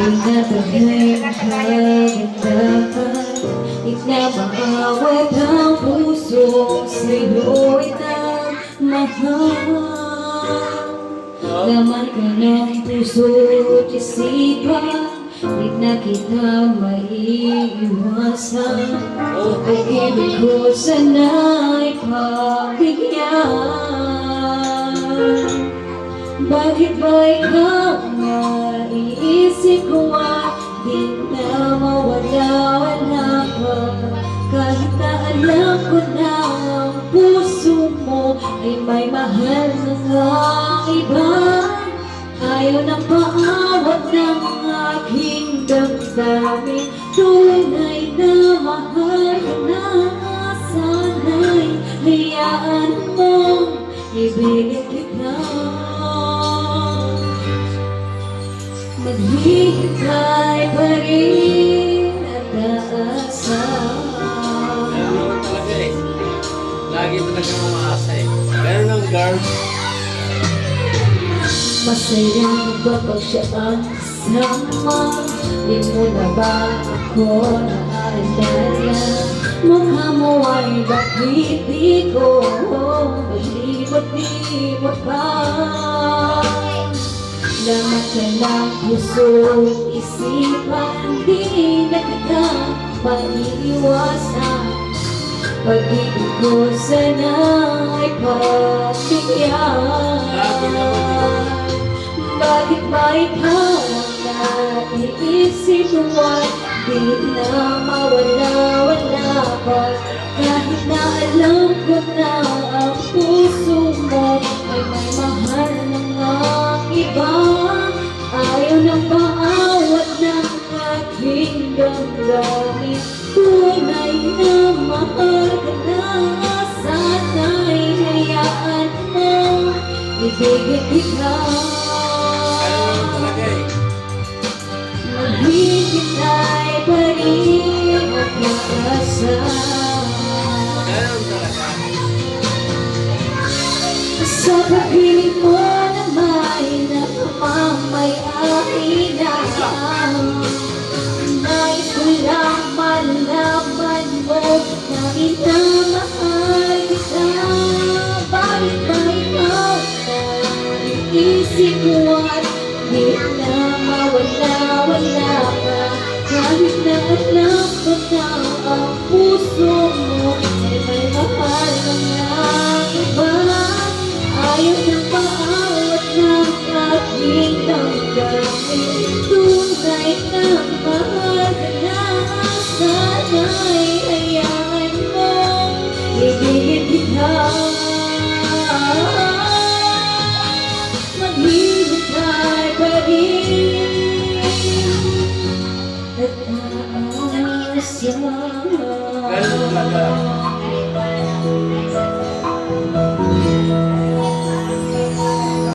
Tinatagay ang kagandahan, ignabawat ang puso sa'yo'y nagmahal. Laman ka ng puso't isipan, di na kita maiiwasan. Pag-ibig ko sana'y pagbigyan. Bakit ba ikaw naiisip ko at di na mawala-wala ka? Kahit na alam ko na ang puso mo ay may mahal ng iba. Ayaw na paawat ng aking damdamin, tunay na mahal ka na. Sana'y hayaan mong ibigin kita. Maghihintay pa rin at aasa. Ganun naman talaga eh. Lagi talaga umaasa eh. Ganun ang girl. Masaya ba pag siya ang kasama? Di mo na ba ako naalala? Mukha mo ay bakit di ko malibot-libot pa? Lamat ka ng puso't isipan, di na kita maiiwasan. Pag-ibig ko sana'y pagbigyan. Bakit ba ikaw ang naiisip mo at di na mawala-wala pa? Kahit na alam ko na ang puso mo ay may mahal ng iba. Ayaw nang maawat ng aking damdamin, tunay na mahal ka na. Sana'y hayaan mo ibigin kita. Maghihintay pa rin at naasa. Ganun talaga. Sa pag-ibig mo na may nakamamay-ari na, nais ko lang malaman mo na inamahal kita. Bakit ba ikaw naiisip mo at di na mawala-wala ka? Kahit na alam ko na ang puso mo ay may mahal ng iba. Ayaw na paawat ng aking damdamin, tunay na mahal ka na. Sana'y hayaan mo ibigin kita. Maghihintay pa rin at aasa. Ganun talaga.